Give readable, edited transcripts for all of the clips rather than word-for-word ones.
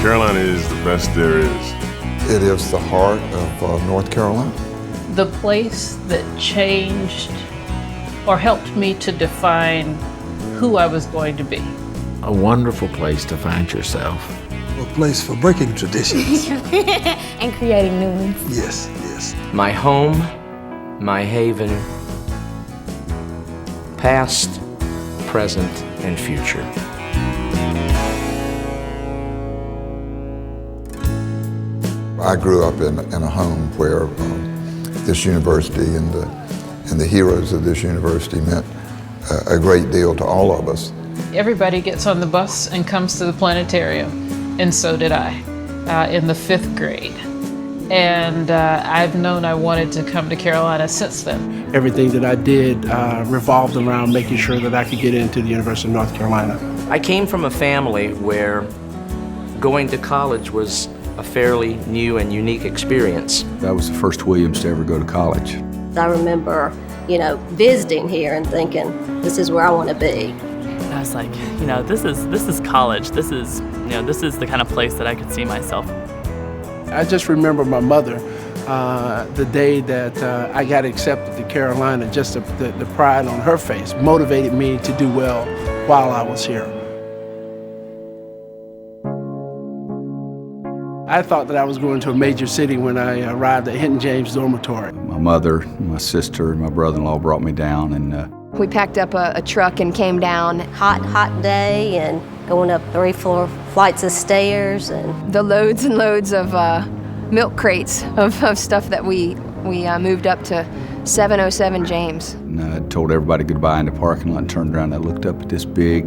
Carolina is the best there is. It is the heart of North Carolina. The place that changed or helped me to define who I was going to be. A wonderful place to find yourself. A place for breaking traditions. And creating new ones. Yes, yes. My home, my haven, past, present, and future. I grew up in a home where this university and the heroes of this university meant a great deal to all of us. Everybody gets on the bus and comes to the planetarium, and so did I in the 5th grade. And I've known I wanted to come to Carolina since then. Everything that I did revolved around making sure that I could get into the University of North Carolina. I came from a family where going to college was a fairly new and unique experience. I was the first Williams to ever go to college. I remember, visiting here and thinking, this is where I want to be. I was like, this is college. This is the kind of place that I could see myself. I just remember my mother, the day that I got accepted to Carolina, just the pride on her face motivated me to do well while I was here. I thought that I was going to a major city when I arrived at Hinton James Dormitory. My mother, my sister, and my brother-in-law brought me down, and We packed up a truck and came down. Hot day, and going up 3 flights of stairs, and the loads and loads of milk crates of stuff that we moved up to 707 James. And I told everybody goodbye in the parking lot and turned around and I looked up at this big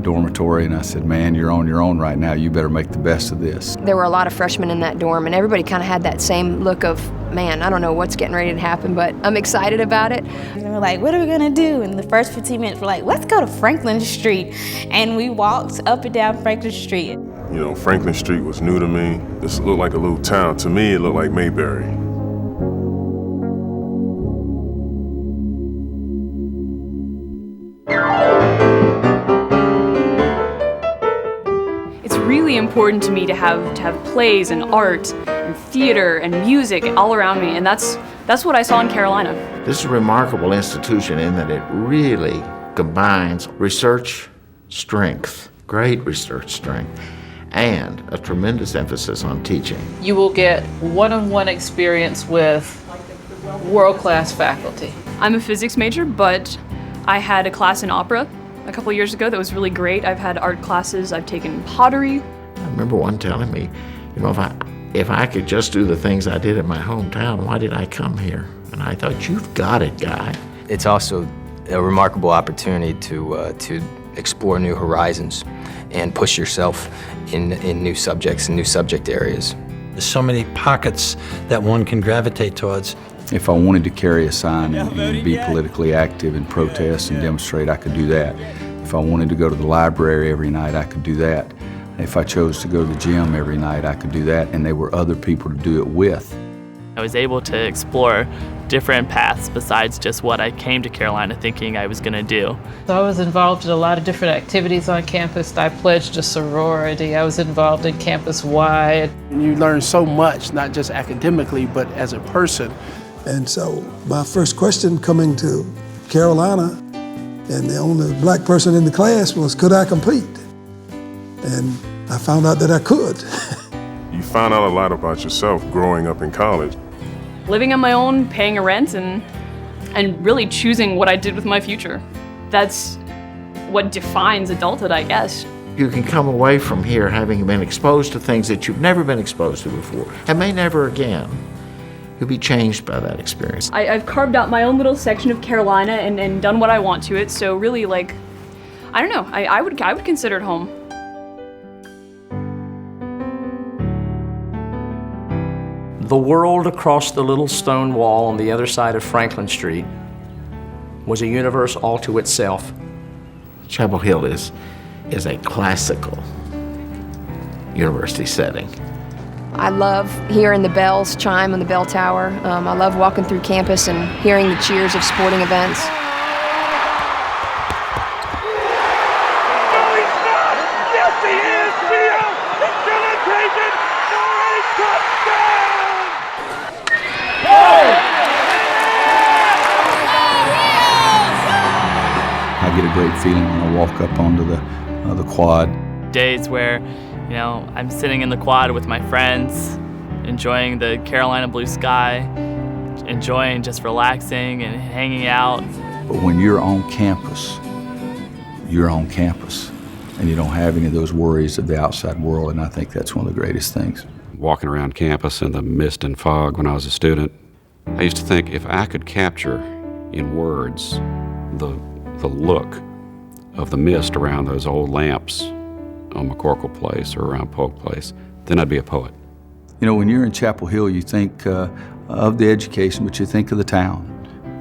dormitory and I said, man, you're on your own right now. You better make the best of this. There were a lot of freshmen in that dorm, and everybody kind of had that same look of, man, I don't know what's getting ready to happen, but I'm excited about it. And we're like, what are we gonna do? And the first 15 minutes, we're like, let's go to Franklin Street. And we walked up and down Franklin Street. Franklin Street was new to me. This looked like a little town. To me, it looked like Mayberry. It's really important to me to have plays and art and theater and music all around me, and that's what I saw in Carolina. This is a remarkable institution in that it really combines research strength, great research strength, and a tremendous emphasis on teaching. You will get one-on-one experience with world-class faculty. I'm a physics major, but I had a class in opera a couple years ago that was really great. I've had art classes, I've taken pottery. I remember one telling me, if I could just do the things I did in my hometown, why did I come here? And I thought, you've got it, guy. It's also a remarkable opportunity to explore new horizons and push yourself in new subjects and new subject areas. There's so many pockets that one can gravitate towards. If I wanted to carry a sign and be politically active and protest and demonstrate, I could do that. If I wanted to go to the library every night, I could do that. If I chose to go to the gym every night, I could do that, and there were other people to do it with. I was able to explore different paths besides just what I came to Carolina thinking I was going to do. So I was involved in a lot of different activities on campus. I pledged a sorority. I was involved in campus-wide. You learn so much, not just academically, but as a person. And so my first question coming to Carolina, and the only black person in the class was, could I compete? And I found out that I could. You found out a lot about yourself growing up in college. Living on my own, paying a rent, and really choosing what I did with my future. That's what defines adulthood, I guess. You can come away from here having been exposed to things that you've never been exposed to before, and may never again. You'll be changed by that experience. I've carved out my own little section of Carolina and done what I want to it, so really, I don't know, I would consider it home. The world across the little stone wall on the other side of Franklin Street was a universe all to itself. Chapel Hill is a classical university setting. I love hearing the bells chime on the bell tower. I love walking through campus and hearing the cheers of sporting events. No, he's not! Yes, he is, Gio! He's a great feeling when I walk up onto the quad. Days where, you know, I'm sitting in the quad with my friends, enjoying the Carolina blue sky, enjoying just relaxing and hanging out. But when you're on campus, and you don't have any of those worries of the outside world, and I think that's one of the greatest things. Walking around campus in the mist and fog when I was a student, I used to think if I could capture in words the look of the mist around those old lamps on McCorkle Place or around Polk Place, then I'd be a poet. You know, when you're in Chapel Hill, you think of the education, but you think of the town.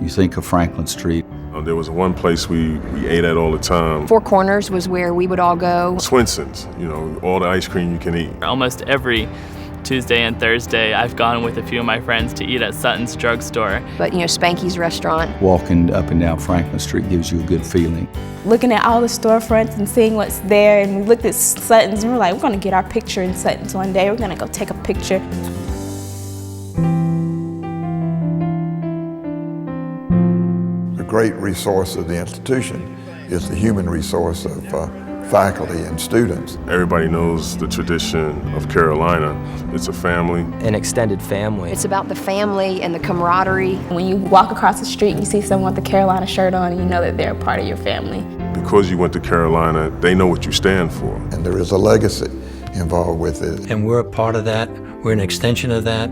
You think of Franklin Street. There was one place we ate at all the time. Four Corners was where we would all go. Swenson's, you know, all the ice cream you can eat. Almost every Tuesday and Thursday, I've gone with a few of my friends to eat at Sutton's Drugstore. But, you know, Spanky's restaurant. Walking up and down Franklin Street gives you a good feeling. Looking at all the storefronts and seeing what's there, and we looked at Sutton's and we're like, we're gonna get our picture in Sutton's one day. We're gonna go take a picture. The great resource of the institution is the human resource of faculty and students. Everybody knows the tradition of Carolina. It's a family. An extended family. It's about the family and the camaraderie. When you walk across the street and you see someone with a Carolina shirt on, you know that they're a part of your family. Because you went to Carolina, they know what you stand for. And there is a legacy involved with it. And we're a part of that. We're an extension of that.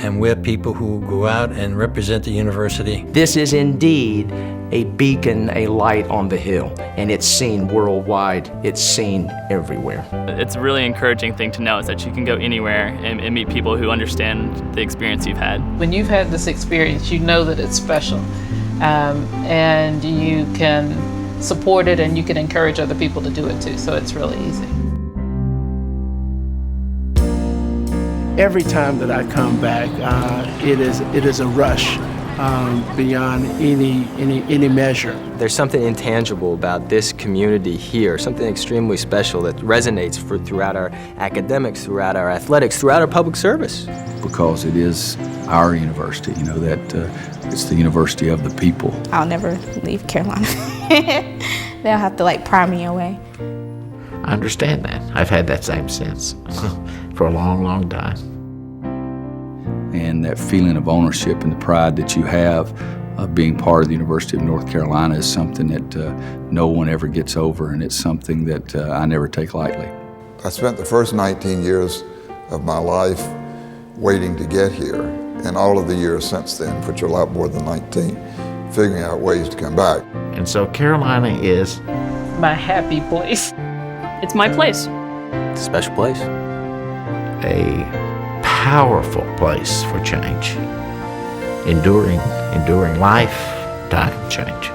And we're people who go out and represent the university. This is indeed a beacon, a light on the hill, and it's seen worldwide. It's seen everywhere. It's a really encouraging thing to know is that you can go anywhere and meet people who understand the experience you've had. When you've had this experience, you know that it's special, and you can support it and you can encourage other people to do it too, so it's really easy. Every time that I come back, it is a rush beyond any measure. There's something intangible about this community here, something extremely special that resonates throughout our academics, throughout our athletics, throughout our public service. Because it is our university, you know, that it's the university of the people. I'll never leave Carolina. They'll have to like pry me away. I understand that. I've had that same sense for a long, long time. And that feeling of ownership and the pride that you have of being part of the University of North Carolina is something that no one ever gets over, and it's something that I never take lightly. I spent the first 19 years of my life waiting to get here, and all of the years since then, which are a lot more than 19, figuring out ways to come back. And so Carolina is my happy place. It's my place. It's a special place. A powerful place for change. Enduring lifetime change.